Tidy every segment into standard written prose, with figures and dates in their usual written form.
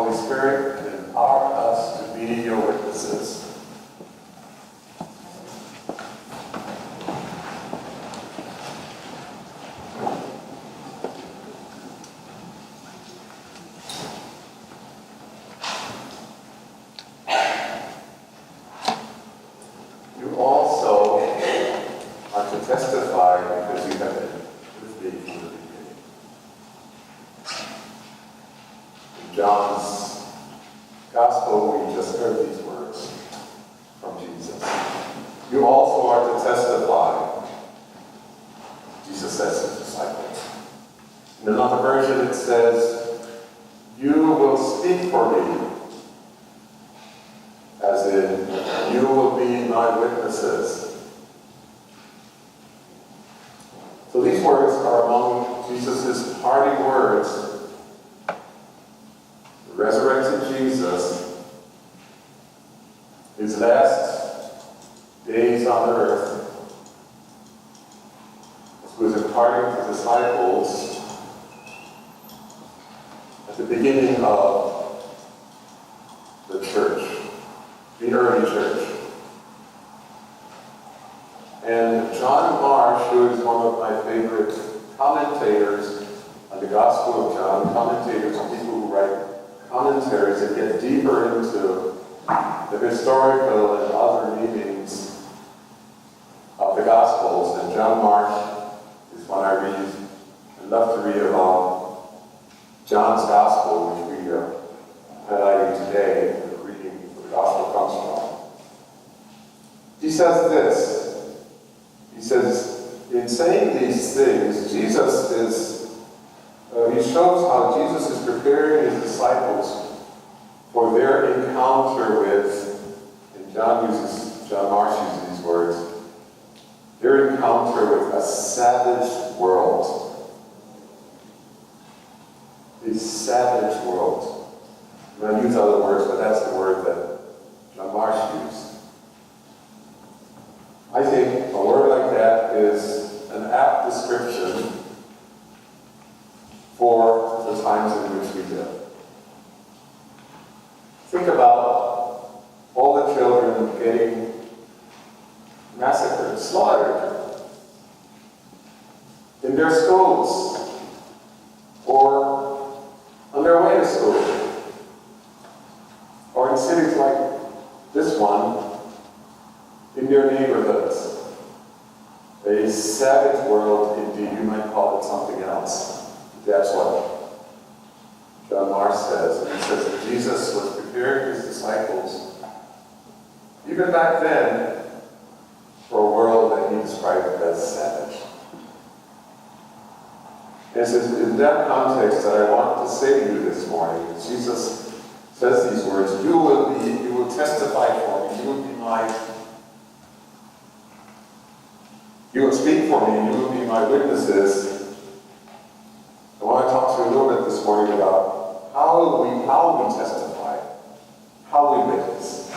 Holy Spirit and empower us to be your witnesses. You also are to testify because you have been with me from the beginning. In John's Gospel, we just heard these words from Jesus. You also are to testify, Jesus says to his disciples. In another version it says, you will speak for me, as in, you will be my witnesses. So these words are among Jesus' parting words. The resurrected Jesus, his last days on earth, as he was imparting to disciples at the beginning of the church, the early church. And John Marsh, who is one of my favorite commentators on the Gospel of John, commentators are people who write commentaries that get deeper into the historical and other meanings of the Gospels. And John Marsh is one I read. I love to read about John's Gospel, which we are highlighting today, the reading where the Gospel comes from. He says this. He says, in saying these things, Jesus is, he shows how Jesus is preparing his disciples for their encounter with, and John Marsh uses these words, their encounter with a savage world. A savage world. I'm going to use other words, but that's the word that John Marsh used. I think a word like that is an apt description for the times in which we live. Think about all the children getting massacred, slaughtered in their schools or on their way to school or in cities like this one, in their neighborhoods. A savage world, indeed. You might call it something else. That's what John Marsh says. And he says that Jesus was preparing his disciples, even back then, for a world that he described as savage. And it's in that context that I want to say to you this morning, Jesus says these words, you will testify for me, you will speak for me, and you will be my witnesses. I want to talk to you a little bit this morning about how we testify, how we witness.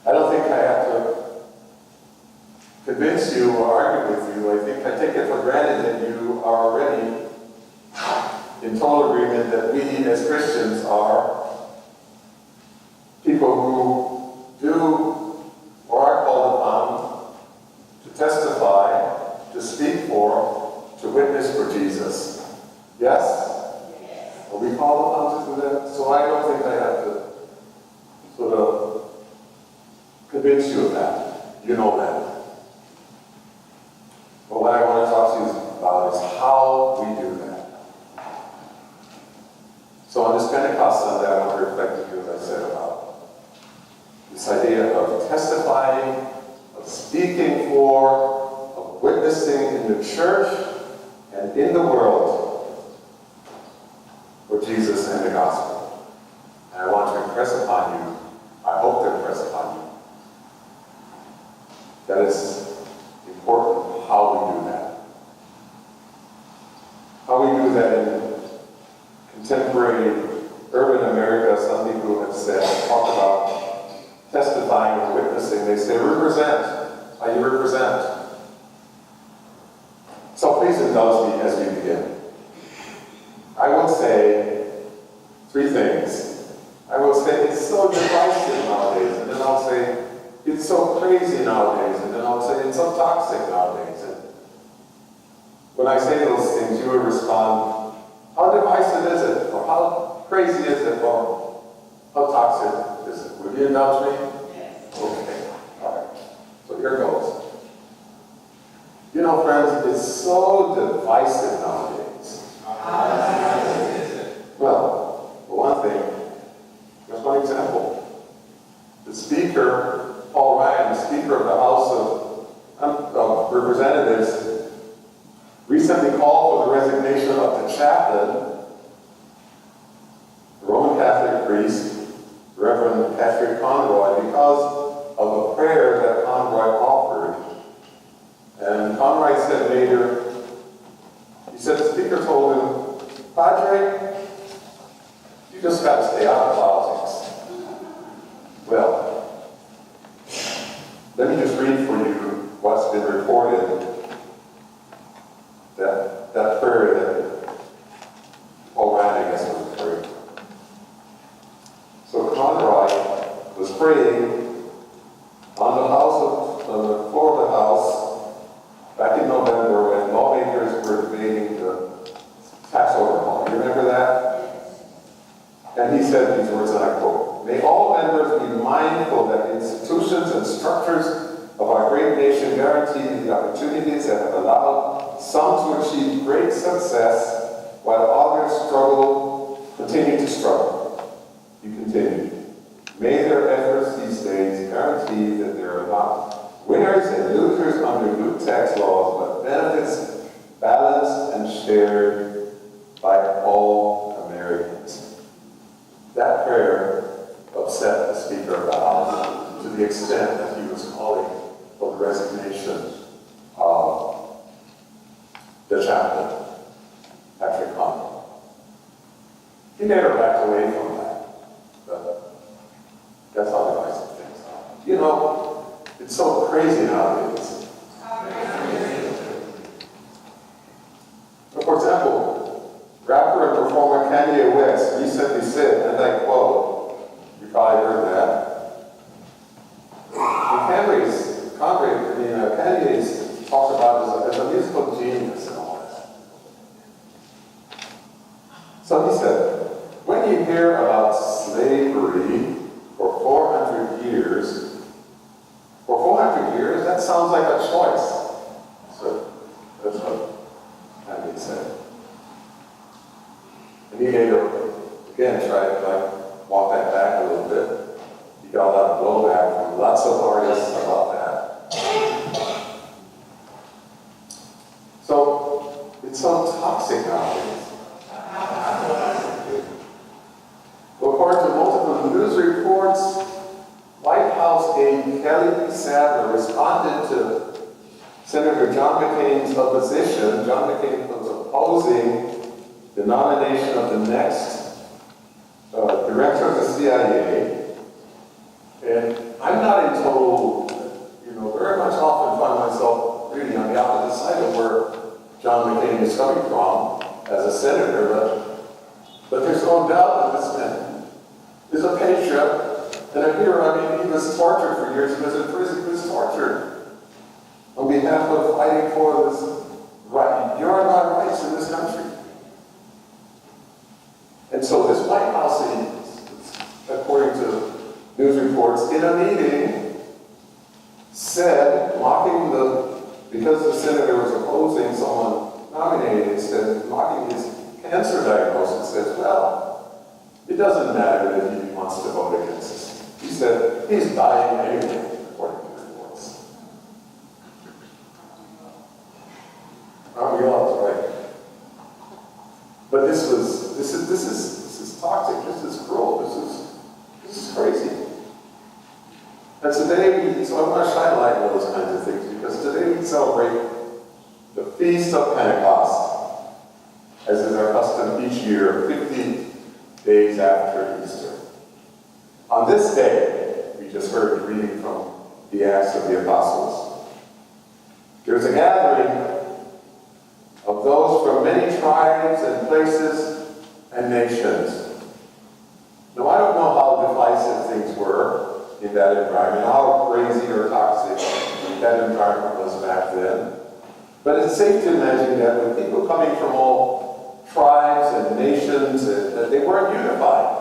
I don't think I have to convince you or argue with you. I think I take it for granted that you are already in total agreement that we as Christians are people who do or are called upon to testify, to speak for, to witness for Jesus. Yes? Are we called upon to do that? So I don't think I have to sort of convince you of that. You know that. But what I want to talk to you about is how we do that. So on this Pentecost Sunday, I want to reflect with you, as I said, about this idea of testifying, of speaking for, of witnessing in the church and in the world for Jesus and the gospel. And I want to impress upon you, I hope to impress upon you, that it's important how we do that. How we do that in contemporary urban America. Some people have said, talk about testifying and witnessing. They say, represent how you represent. So please indulge me as we begin. I would say Three things. I will say it's so divisive nowadays, and then I'll say it's so crazy nowadays, and then I'll say it's so toxic nowadays. And when I say those things, you will respond, how divisive is it? Or how crazy is it? Or how toxic is it? Would you indulge me? Yes. Okay. All right. So here goes. You know, friends, it's so divisive nowadays. Well, for one thing, there's one example. The Speaker, Paul Ryan, the Speaker of the House of Representatives, recently called for the resignation of the chaplain, the Roman Catholic priest, Reverend Conroy, because of a prayer that Conroy offered. And Conroy said later, he said the Speaker told him, Padre, you just got to stay out of politics. Well, let me just read for you what's been reported. That prayer that Paul Ryan, I guess, was praying. So Conroy was praying on the floor of the House back in November when lawmakers were debating the tax overhaul. You remember that? And he said these words, and I quote, "May all members be mindful that the institutions and structures of our great nation guarantee the opportunities that have allowed some to achieve great success while others continue to struggle." He continued, "May their efforts these days guarantee that there are not winners and losers under new tax laws, but benefits balanced and shared by all Americans." That prayer upset the Speaker of the House to the extent that he was calling for the resignation of the chaplain, Patrick Conroy. He never backed away from that, but that's how divisive things are. You know, it's so crazy nowadays. For example, rapper and performer Kanye West recently said, and I quote, you probably heard that, Kanye's talked about as a musical genius and all that. So he said, when you hear about slavery for 400 years, that sounds like a choice. So that's what Kanye said. And he later, again, tried to walk that back a little bit. He got a lot of blowback from lots of artists about that. So it's so toxic nowadays. According to multiple news reports, White House aide Kelly Sadler responded to Senator John McCain's opposition. John McCain was opposing the nomination of the next director of the CIA. And I'm not in total, very much often find myself really on the opposite side of where John McCain is coming from as a senator, but there's no doubt that this man is a patriot and a hero. I mean, he was tortured for years. He was in prison. He was tortured on behalf of fighting for this right, your and my rights in this country. And so this White House, according to news reports, in a meeting, said, because the senator was opposing someone nominated, said, mocking his cancer diagnosis, said, well, it doesn't matter if he wants to vote against us. He said, he's dying anyway, according to reports. Aren't we all right? But this is toxic, this is cruel, this is crazy. And today, so I want to highlight all those kinds of things, because today we celebrate the Feast of Pentecost, as is our custom each year, 50 days after Easter. On this day, we just heard the reading from the Acts of the Apostles. There's a gathering of those from many tribes and places and nations in that environment, how crazy or toxic that environment was back then. But it's safe to imagine that with people coming from all tribes and nations, that they weren't unified.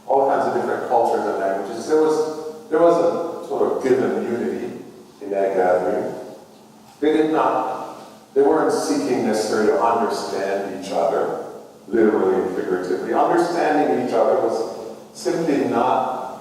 All kinds of different cultures and languages. There was a sort of given unity in that gathering. They weren't seeking necessarily to understand each other, literally and figuratively. Understanding each other was simply not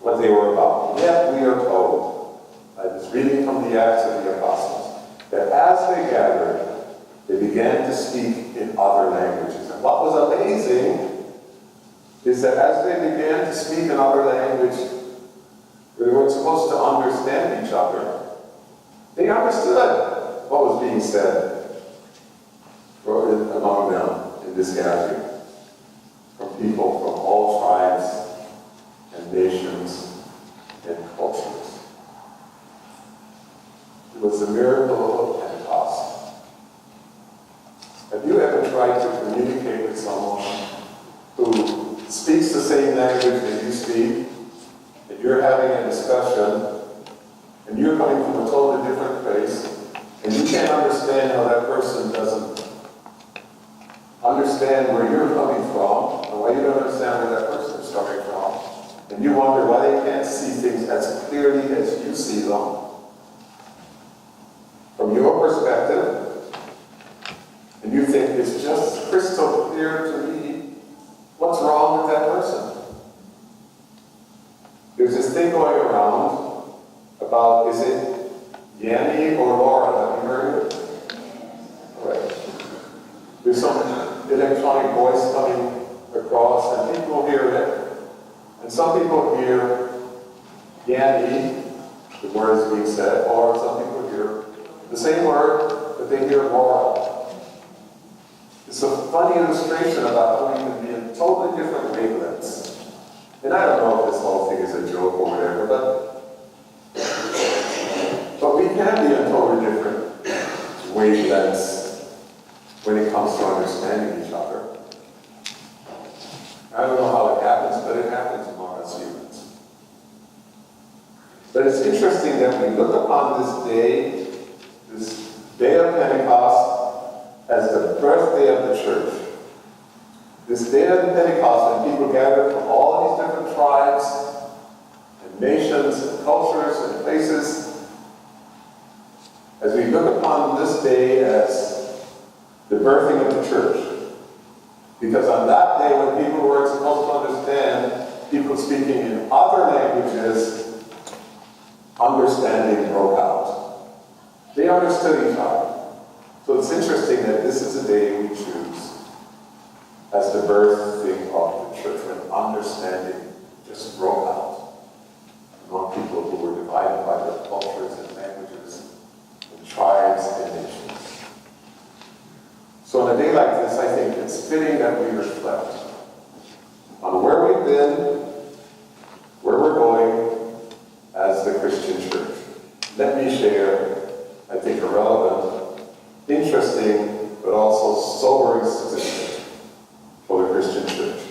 what they were about. Yet we are told, this reading from the Acts of the Apostles, that as they gathered, they began to speak in other languages. And what was amazing is that as they began to speak in other language, they weren't supposed to understand each other. They understood what was being said among them in this gathering, from people from all tribes and nations and cultures. It was the miracle of Pentecost. Have you ever tried to communicate with someone who speaks the same language that you speak, and you're having a discussion, and you're coming from a totally different place, and you can't understand how that person doesn't understand where you're coming from, and why you don't understand where that person is coming from, and you wonder why they can't see things as clearly as you see them from your perspective, and you think it's just crystal clear to me what's wrong with that person. There's this thing going around about, is it Yanni or Laura? Have you heard of it? Right. There's some electronic voice coming across, and people hear it. And some people hear Yanni, the word is being said, or some people hear the same word, but they hear Laura. It's a funny illustration about how we can be in totally different wavelengths. And I don't know if this whole thing is a joke or whatever, but we can be in totally different wavelengths when it comes to understanding each other. I don't know how it happens, but it happens among us humans. But it's interesting that we look upon this day of Pentecost, as the birthday of the church. This day of Pentecost, when people gather from all these different tribes and nations and cultures and places, as we look upon this day as the birthing of the church. Because on that day, when people were supposed to understand, people speaking in other languages, understanding broke out. They understood each other. So it's interesting that this is a day we choose as the birthing of the church, when understanding just broke out among people who were divided by their cultures and languages and tribes and nations. So on a day like this, I think it's fitting that we reflect on where we've been, where we're going as the Christian church. Let me share, I think, a relevant, interesting, but also sobering statistic for the Christian church.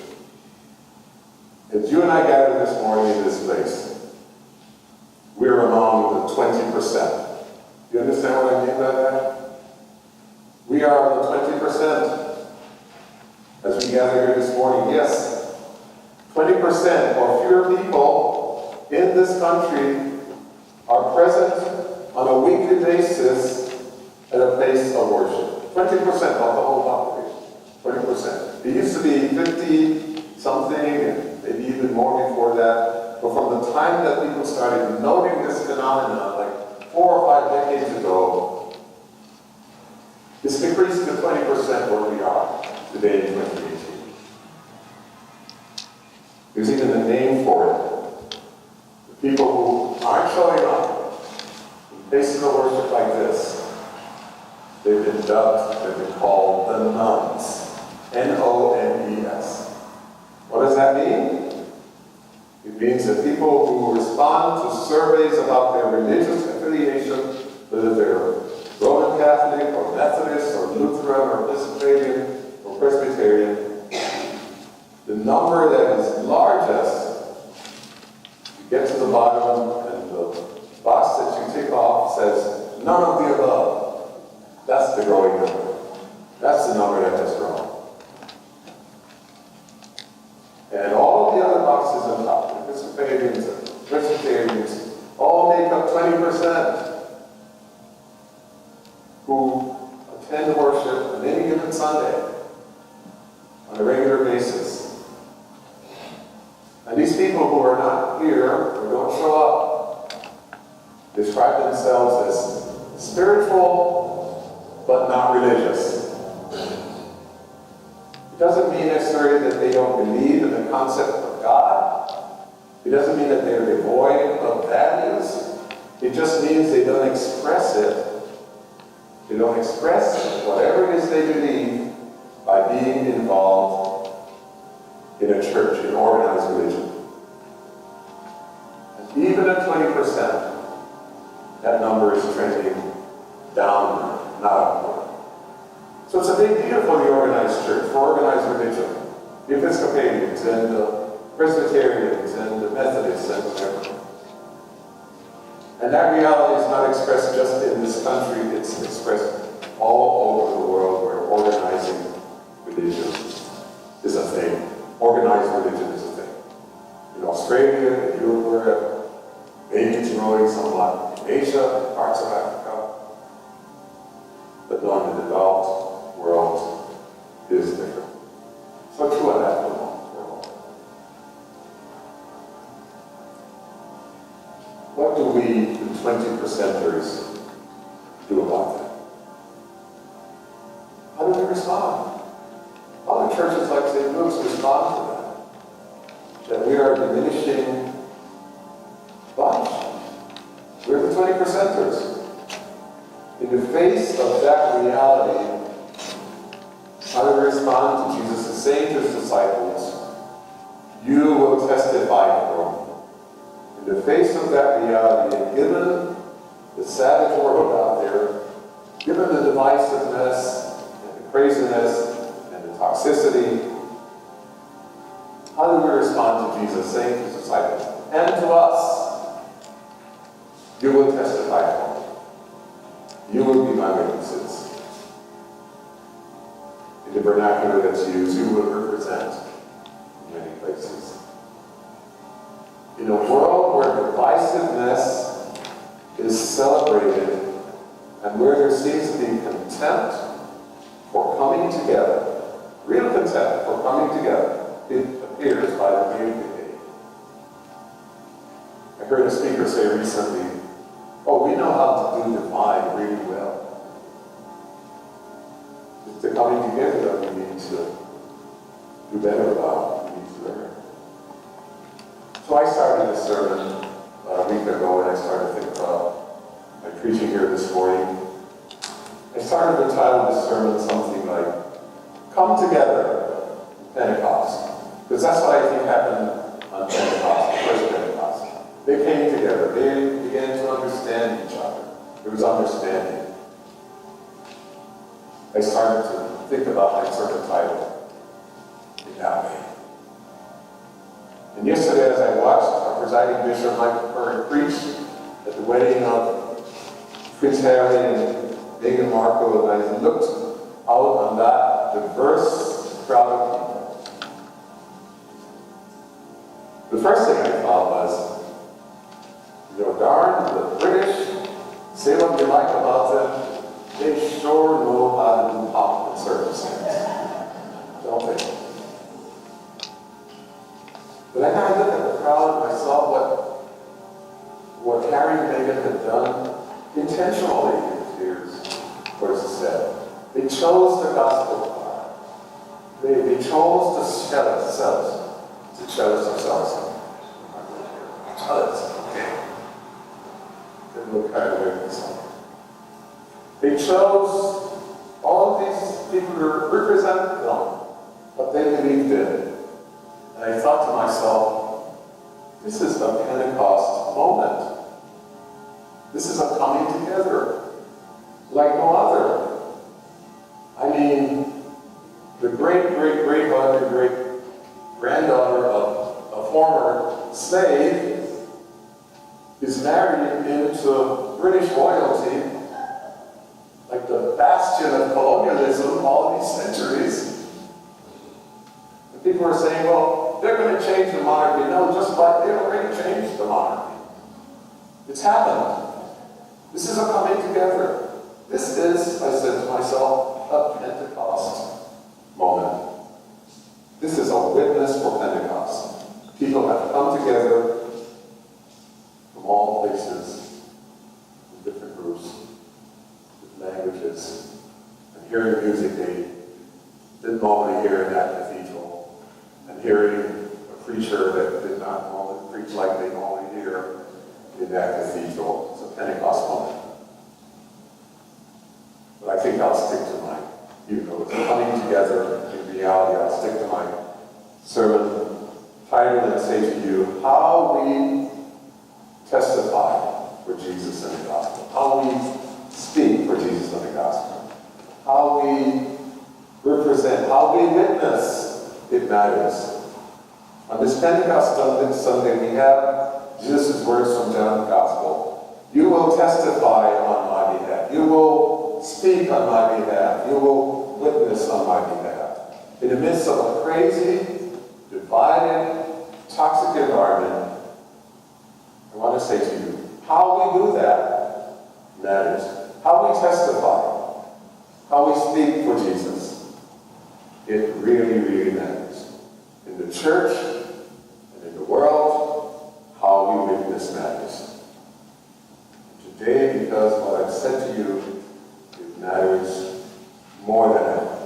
As you and I gather this morning in this place, we're among the 20%. You understand what I mean by that? We are the 20% as we gather here this morning. Yes, 20% or fewer people in this country are present on a weekly basis at a place of worship. 20% of the whole population. 20%. It used to be 50-something, and maybe even more before that. But from the time that people started noting this phenomenon, like 4 or 5 decades ago, it's decreased to 20% where we are today in 2018. There's even a name for it. The people who aren't showing up in places of worship like this, they've been dubbed, they've been called the nuns. N-O-N-E-S. What does that mean? It means that people who respond to surveys about their religious affiliation, whether they're Roman Catholic or Methodist or Lutheran or Episcopalian or Presbyterian, the number that is largest to get to the bottom, and the box that you tick off says, none of the above. That's the growing number. That's the number that has grown. And all of the other boxes on top, Episcopalians and Presbyterians, all make up 20% who attend worship on any given Sunday on a regular basis. And these people who are not here or don't show up describe themselves as spiritual but not religious. It doesn't mean necessarily that they don't believe in the concept of God. It doesn't mean that they're devoid of values. It just means they don't express it. They don't express whatever it is they believe by being involved in a church, in organized religion. And even at 20%, that number is trending downward, not upward. So it's a big deal for the organized church, for organized religion. The Episcopalians and the Presbyterians and the Methodists and whatever. And that reality is not expressed just in this country, it's expressed all over the world where organizing religion is a thing. Organized religion is a thing. In Australia, in Europe, maybe it's growing somewhat. In Asia, in parts of Africa. But not in the developed world is different. So true of that world. What do we, the 20%ers, do about that? How do we respond? How do churches like St. Luke's respond to that? That we are diminishing bunch. We're the 20%ers. In the face of that reality, how do we respond to Jesus saying to his disciples, you will testify for me. In the face of that reality, and given the savage world out there, given the divisiveness and the craziness and the toxicity, how do we respond to Jesus saying to his disciples, and to us, you will testify for me. You will be my witnesses. In the vernacular that's used, you will represent in many places. In a world where divisiveness is celebrated and where there seems to be contempt for coming together, real contempt for coming together, it appears by the community. I heard a speaker say recently, oh, we know how to do divide really well. It's the coming together that we need to do better about, we need to learn. So I started this sermon about a week ago, and I started to think about my preaching here this morning. I started to title this sermon something like, Come Together, Pentecost. Because that's what I think happened on Pentecost, the first Pentecost. They came together. They began to understand each other. There was understanding. I started to think about my sermon title in that way. And yesterday, as I watched our presiding bishop, Michael Curran, preach at the wedding of Prince Harry and Meghan Markle, and I looked out on that diverse crowd of people. The first thing I thought was, darn, the British, say what you like about them, they sure know how to do pomp and circumstance, don't they? But then I looked at the crowd and I saw what Harry and Meghan had done intentionally in tears, what is said. They chose the gospel part. They chose to sell themselves. Okay. They look kind of weird themselves. They chose all of these people to represent them, what they believed in. And I thought to myself, this is a Pentecost moment. This is a coming together like no other. I mean, the great-great-granddaughter of a former slave is married into British royalty, like the bastion of colonialism all these centuries. And people are saying, well, they're going to change the monarchy. No, just like they already changed the monarchy. It's happened. This is a coming together. This is, I said to myself, a Pentecost moment. This is a witness for Pentecost. People have come together from all places, from different groups, different languages, and hearing music they didn't normally hear in that cathedral, and hearing a preacher that did not normally preach like they normally hear in that cathedral. It's a Pentecost moment. But I think I'll stick to mine. Even though it's coming together in reality, I'll stick to my sermon title and say to you, how we testify for Jesus and the gospel. How we speak for Jesus and the gospel. How we represent, how we witness, it matters. On this Pentecost Sunday, we have Jesus' words from John's Gospel. You will testify on my behalf. You will speak on my behalf. You will witness on my behalf. In the midst of a crazy, divided, toxic environment, I want to say to you, how we do that matters. How we testify, how we speak for Jesus, it really, really matters. In the church and in the world, how we witness matters. Today, because what I've said to you, it matters more than ever.